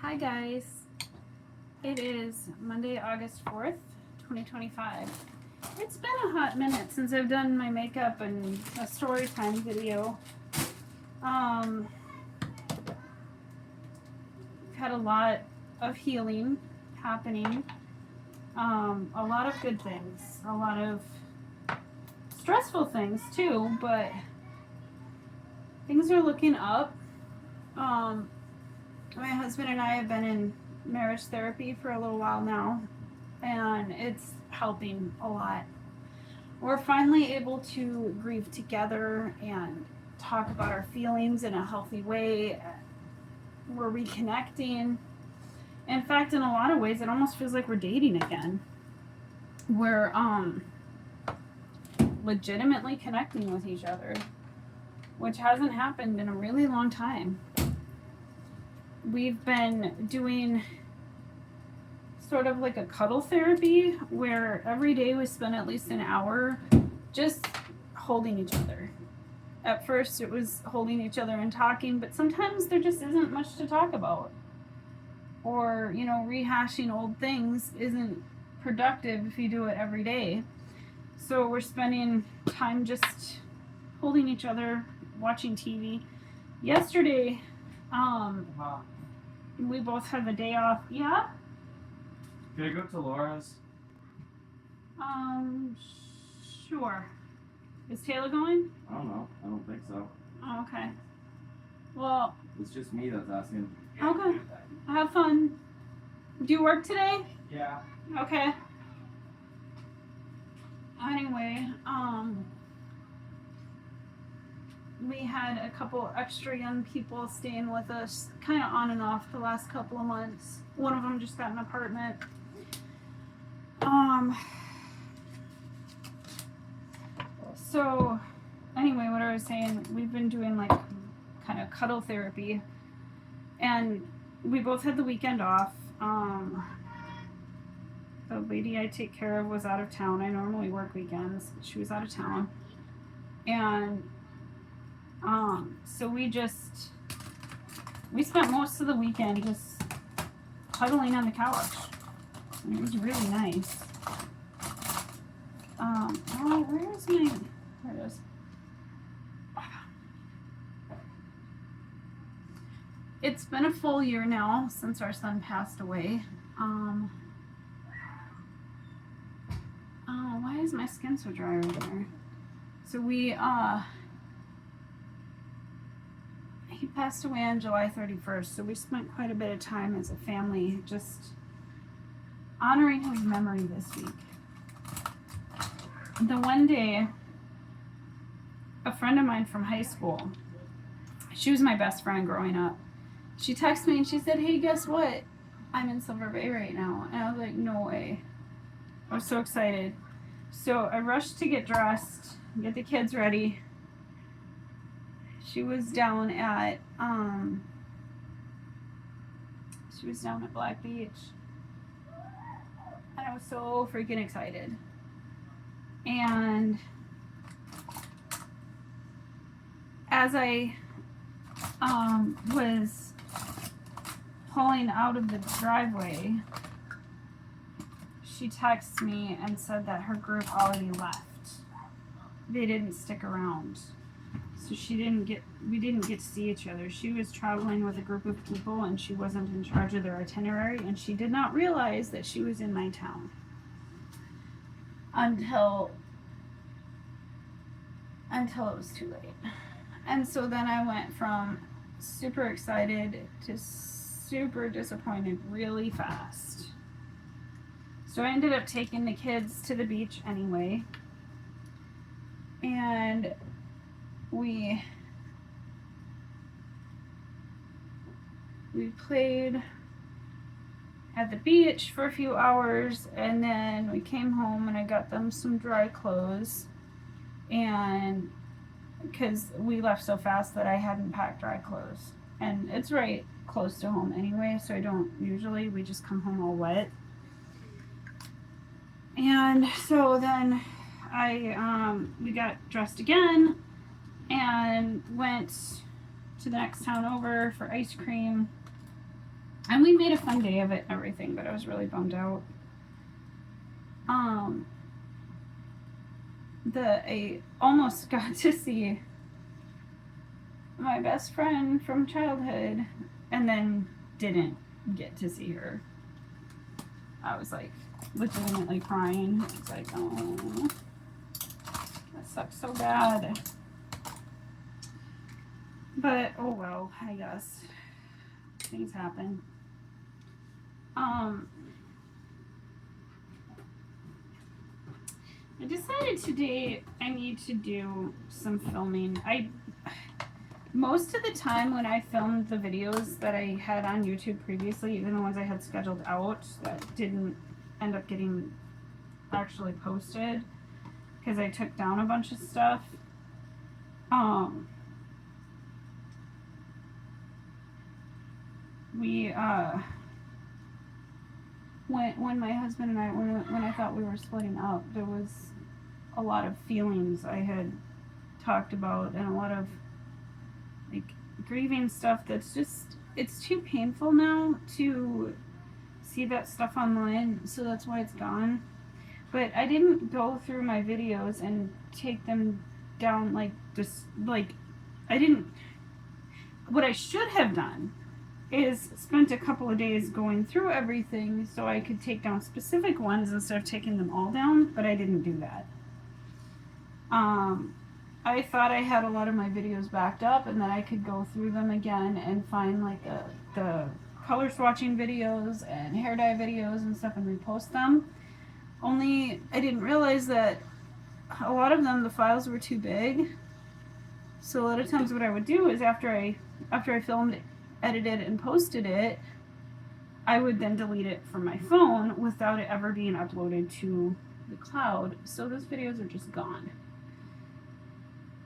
Hi guys, it is Monday, August 4th, 2025. It's been a hot minute since I've done my makeup and a story time video. I've had a lot of healing happening, a lot of good things, a lot of stressful things too, but things are looking up. My husband and I have been in marriage therapy for a little while now, and it's helping a lot. We're finally able to grieve together and talk about our feelings in a healthy way. We're reconnecting. In fact, in a lot of ways, it almost feels like we're dating again. We're legitimately connecting with each other, which hasn't happened in a really long time. We've been doing sort of like a cuddle therapy where every day we spend at least an hour just holding each other. At first it was holding each other and talking, but sometimes there just isn't much to talk about. Or, rehashing old things isn't productive if you do it every day. So we're spending time just holding each other, watching TV. Yesterday, we both had the day off. Yeah? Can I go to Laura's? Sure. Is Taylor going? I don't know. I don't think so. Oh, okay. Well, It's just me that's asking. okay. Have fun. Do you work today? Yeah. Okay. Anyway, we had a couple extra young people staying with us kind of on and off the last couple of months. One of them just got an apartment. So anyway, what I was saying, we've been doing like kind of cuddle therapy, and we both had the weekend off. The lady I take care of was out of town. I normally work weekends. She was out of town. And so we spent most of the weekend just cuddling on the couch. It was really nice. Where's my... There it is. It's been a full year now since our son passed away. Why is my skin so dry right there? So he passed away on July 31st, so we spent quite a bit of time as a family just honoring his memory this week. The one day, a friend of mine from high school, she was my best friend growing up, she texted me and she said, "Hey, guess what? I'm in Silver Bay right now." And I was like, no way. I was so excited. So I rushed to get dressed, get the kids ready. She was down at Black Beach. And I was so freaking excited. And as I was pulling out of the driveway, she texted me and said that her group already left. They didn't stick around. So we didn't get to see each other. She was traveling with a group of people and she wasn't in charge of their itinerary, and she did not realize that she was in my town until it was too late. And so then I went from super excited to super disappointed really fast. So I ended up taking the kids to the beach anyway. And we played at the beach for a few hours, and then we came home and I got them some dry clothes, and because we left so fast that I hadn't packed dry clothes, and it's right close to home anyway, so we just come home all wet. And so then we got dressed again and went to the next town over for ice cream. And we made a fun day of it and everything, but I was really bummed out. I almost got to see my best friend from childhood and then didn't get to see her. I was like legitimately crying. It's like, oh, that sucks so bad. But oh well, I guess things happen. I decided today I need to do some filming. Most of the time when I filmed the videos that I had on YouTube previously, even the ones I had scheduled out that didn't end up getting actually posted because I took down a bunch of stuff. When my husband and I, when I thought we were splitting up, there was a lot of feelings I had talked about and a lot of like grieving stuff that's just, it's too painful now to see that stuff online, so that's why it's gone. But I didn't go through my videos and take them down like this, like I didn't, what I should have done is spent a couple of days going through everything so I could take down specific ones instead of taking them all down, but I didn't do that. I thought I had a lot of my videos backed up and that I could go through them again and find like the color swatching videos and hair dye videos and stuff and repost them. Only I didn't realize that a lot of them, the files were too big. So a lot of times what I would do is after I filmed, edited, and posted it, I would then delete it from my phone without it ever being uploaded to the cloud. So those videos are just gone.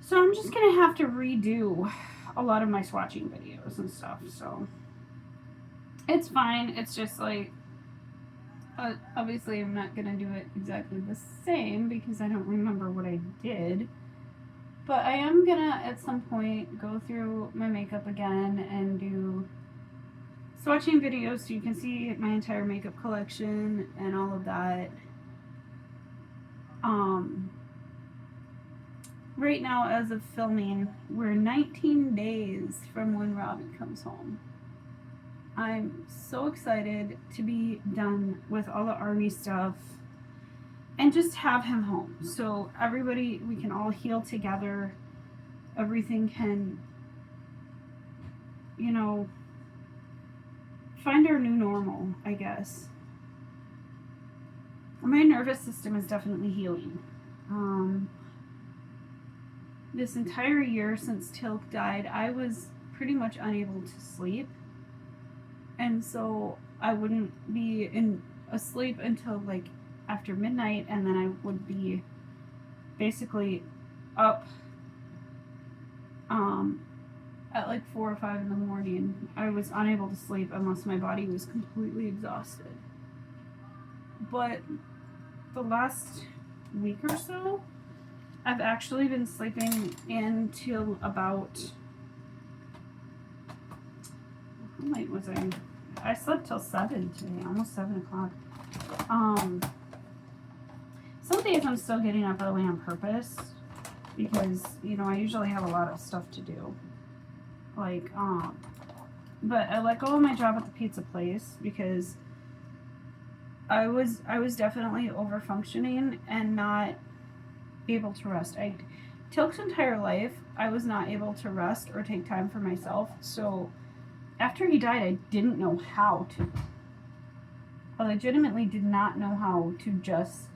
So I'm just gonna have to redo a lot of my swatching videos and stuff. So it's fine. It's just like, obviously I'm not gonna do it exactly the same because I don't remember what I did. But I am gonna at some point go through my makeup again and do swatching videos so you can see my entire makeup collection and all of that. Right now, as of filming, we're 19 days from when Robbie comes home. I'm so excited to be done with all the army stuff and just have him home. So everybody, we can all heal together. Everything can, you know, find our new normal, I guess. My nervous system is definitely healing. This entire year since Tilk died, I was pretty much unable to sleep. And so I wouldn't be asleep until like after midnight, and then I would be basically up at like 4 or 5 in the morning. I was unable to sleep unless my body was completely exhausted. But the last week or so, I've actually been sleeping until about, how late was I? I slept till 7 today, almost 7 o'clock. Some days I'm still getting up early on purpose because, you know, I usually have a lot of stuff to do. Like, but I let go of my job at the pizza place because I was definitely over functioning and not able to rest. Tilk's entire life, I was not able to rest or take time for myself. So after he died, I didn't know how to. I legitimately did not know how to just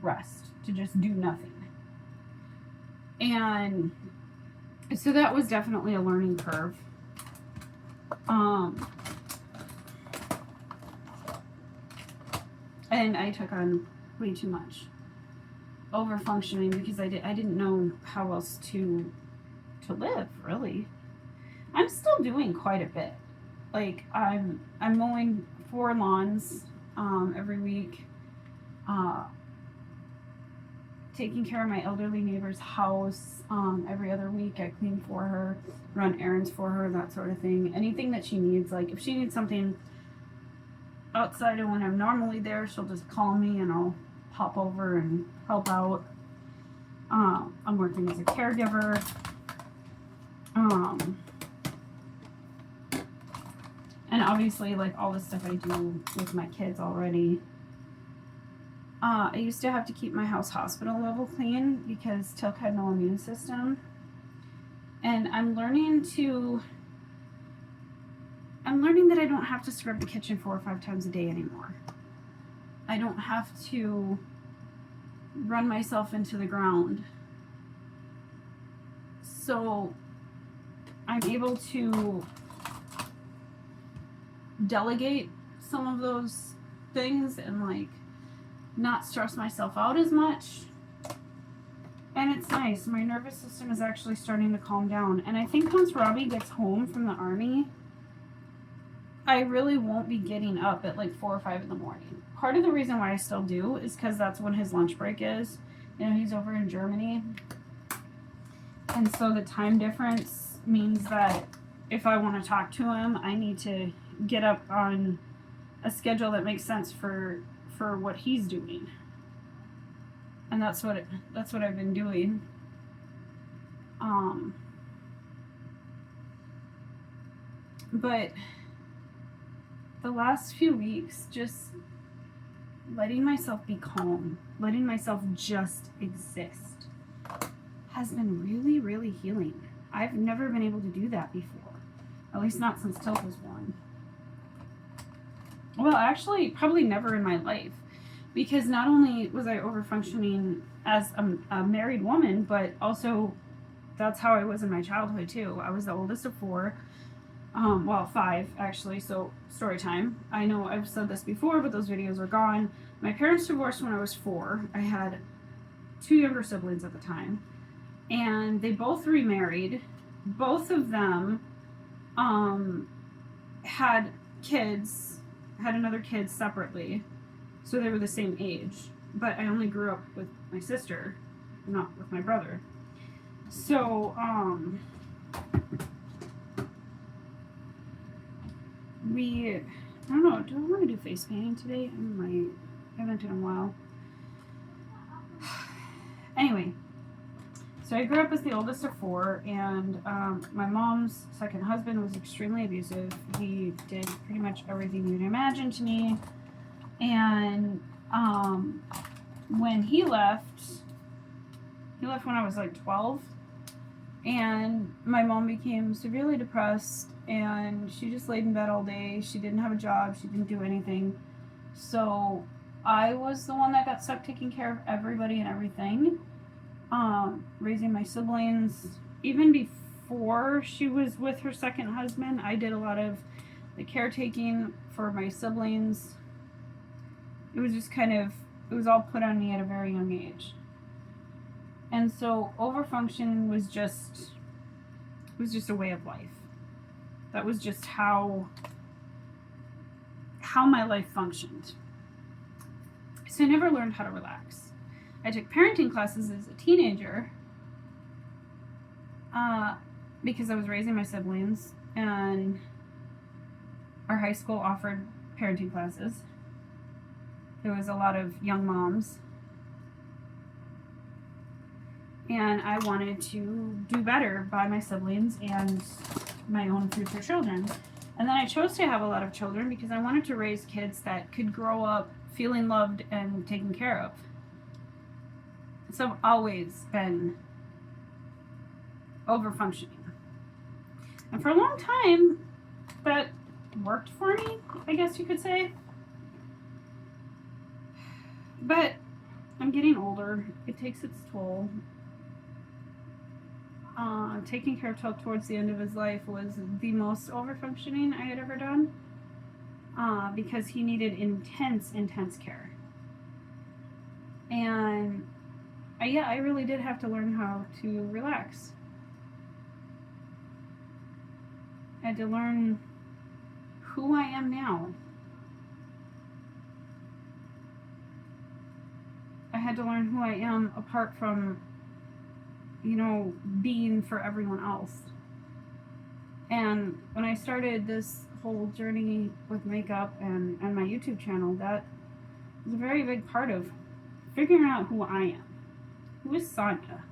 rest, to just do nothing. And so that was definitely a learning curve. And I took on way too much over functioning because I didn't know how else to live, really. I'm still doing quite a bit. Like I'm mowing 4 lawns every week. taking care of my elderly neighbor's house every other week. I clean for her, run errands for her, that sort of thing. Anything that she needs, like if she needs something outside of when I'm normally there, she'll just call me and I'll pop over and help out. I'm working as a caregiver. And obviously, like all the stuff I do with my kids already. I used to have to keep my house hospital level clean because Tilk had no immune system. And I'm learning that I don't have to scrub the kitchen 4 or 5 times a day anymore. I don't have to run myself into the ground. So I'm able to delegate some of those things and like not stress myself out as much. And it's nice. My nervous system is actually starting to calm down. And I think once Robbie gets home from the army, I really won't be getting up at like 4 or 5 in the morning. Part of the reason why I still do is because that's when his lunch break is. You know, he's over in Germany. And so the time difference means that if I want to talk to him, I need to get up on a schedule that makes sense for what he's doing. And that's what I've been doing. But the last few weeks, just letting myself be calm, letting myself just exist, has been really, really healing. I've never been able to do that before, at least not since Tilk was born. Well, actually, probably never in my life, because not only was I overfunctioning as a married woman, but also that's how I was in my childhood too. I was the oldest of 4. Well, 5 actually, so story time. I know I've said this before, but those videos are gone. My parents divorced when I was 4. I had 2 younger siblings at the time, and they both remarried. Both of them had another kid separately, so they were the same age, but I only grew up with my sister, not with my brother. So I don't know, do I want to do face painting today? I might. I haven't in a while. Anyway, so I grew up as the oldest of 4, and my mom's second husband was extremely abusive. He did pretty much everything you'd imagine to me. And when he left when I was like 12, and my mom became severely depressed, and she just laid in bed all day. She didn't have a job. She didn't do anything. So I was the one that got stuck taking care of everybody and everything. Raising my siblings. Even before she was with her second husband, I did a lot of the caretaking for my siblings. It was just it was all put on me at a very young age. And so overfunction was just a way of life. That was just how my life functioned. So I never learned how to relax. I took parenting classes as a teenager because I was raising my siblings, and our high school offered parenting classes. There was a lot of young moms, and I wanted to do better by my siblings and my own future children. And then I chose to have a lot of children because I wanted to raise kids that could grow up feeling loved and taken care of. So I've always been overfunctioning. And for a long time, that worked for me, I guess you could say. But I'm getting older. It takes its toll. Taking care of Tilk towards the end of his life was the most overfunctioning I had ever done, because he needed intense care. And I really did have to learn how to relax. I had to learn who I am now. I had to learn who I am apart from, you know, being for everyone else. And when I started this whole journey with makeup and my YouTube channel, that was a very big part of figuring out who I am. Who is Sonia?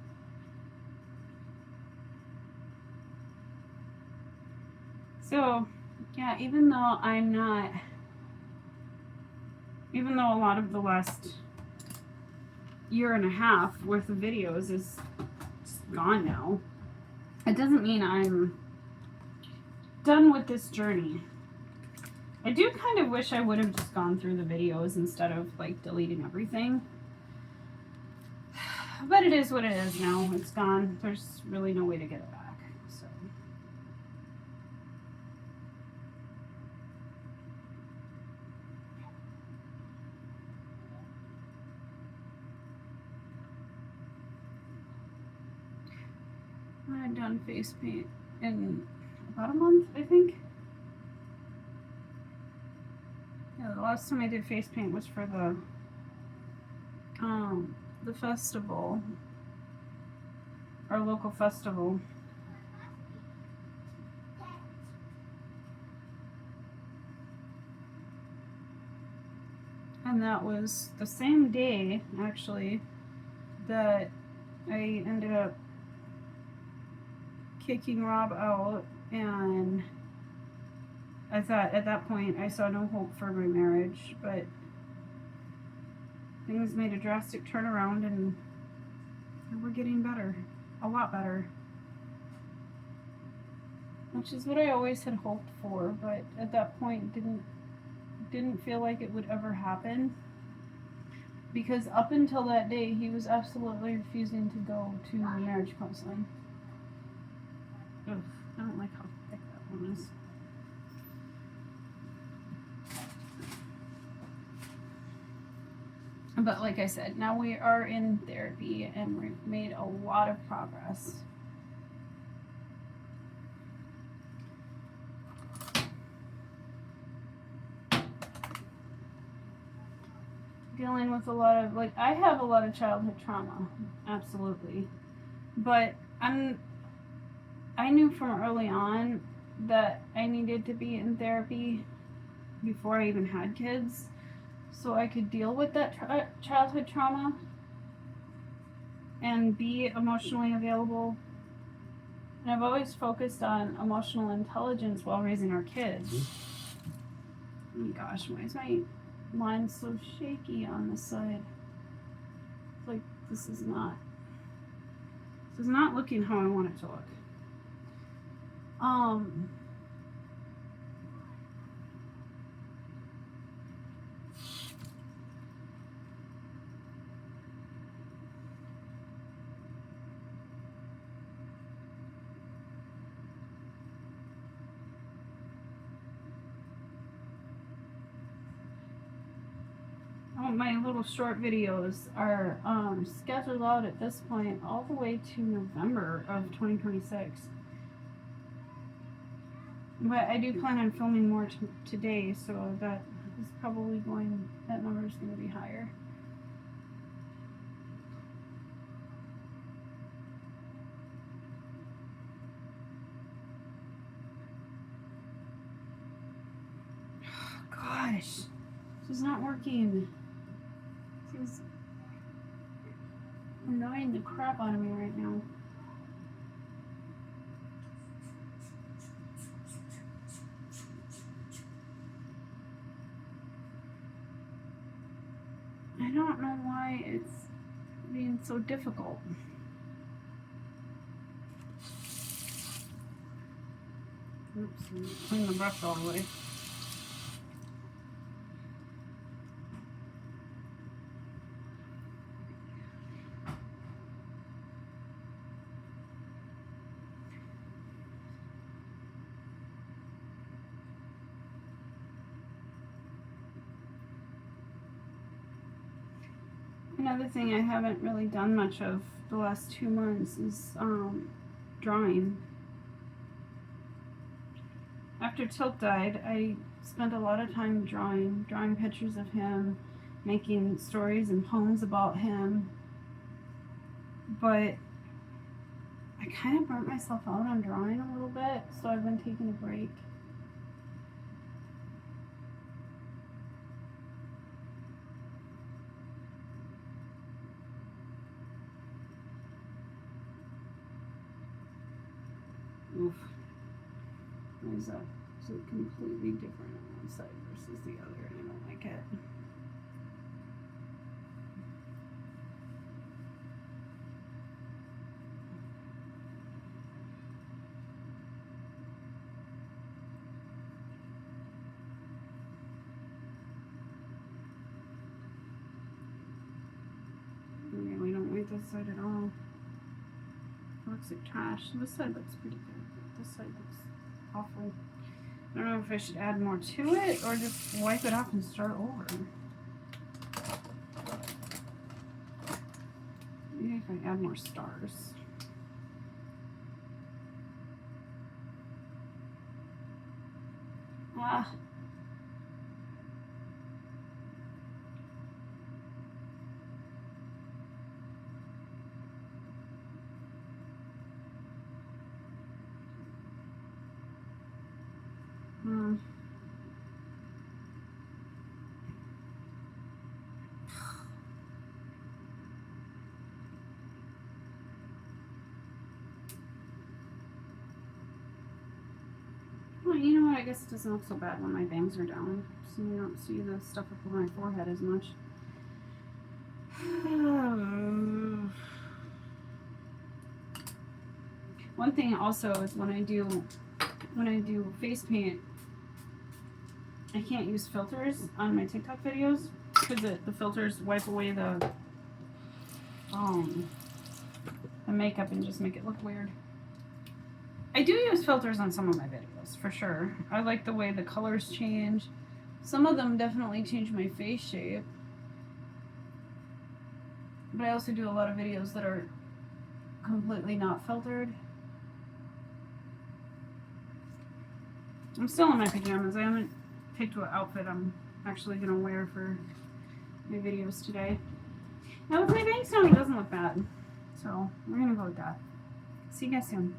So, yeah, even though a lot of the last year and a half worth of videos is gone now, it doesn't mean I'm done with this journey. I do kind of wish I would have just gone through the videos instead of like deleting everything. But it is what it is now. It's gone. There's really no way to get it back. So I've done face paint in about a month, I think. Yeah, the last time I did face paint was for the festival, our local festival. And that was the same day, actually, that I ended up kicking Rob out, and I thought at that point I saw no hope for my marriage, but things made a drastic turnaround and we're getting better, a lot better. Which is what I always had hoped for, but at that point didn't feel like it would ever happen. Because up until that day, he was absolutely refusing to go to marriage counseling. Ugh, I don't like how thick that one is. But like I said, now we are in therapy and we've made a lot of progress. Dealing with a lot of, like, I have a lot of childhood trauma, absolutely. But I knew from early on that I needed to be in therapy before I even had kids, so I could deal with that childhood trauma and be emotionally available. And I've always focused on emotional intelligence while raising our kids. Oh my gosh, why is my line so shaky on this side? It's like this is not looking how I want it to look. My little short videos are scheduled out at this point all the way to November of 2026. But I do plan on filming more today, so that number is going to be higher. Gosh, this is not working. This is annoying the crap out of me right now. I don't know why it's being so difficult. Oops, clean the brush all the way. Another thing I haven't really done much of the last 2 months is drawing. After Tilt died, I spent a lot of time drawing pictures of him making stories and poems about him. But I kind of burnt myself out on drawing a little bit, so I've been taking a break. Oof. There's a completely different on one side versus the other, and I don't like it. I really don't like this side at all. It looks like trash. This side looks pretty good, but this side looks awful. I don't know if I should add more to it or just wipe it off and start over. Maybe if I add more stars. Ah. Well, you know what? I guess it doesn't look so bad when my bangs are down, so you don't see the stuff up on my forehead as much. One thing also is when I do face paint, I can't use filters on my TikTok videos because the filters wipe away the makeup and just make it look weird. I do use filters on some of my videos for sure. I like the way the colors change. Some of them definitely change my face shape. But I also do a lot of videos that are completely not filtered. I'm still in my pajamas. I haven't picked what outfit I'm actually going to wear for my videos today. Now with my bangs down, it doesn't look bad. So we're going to go with that. See you guys soon.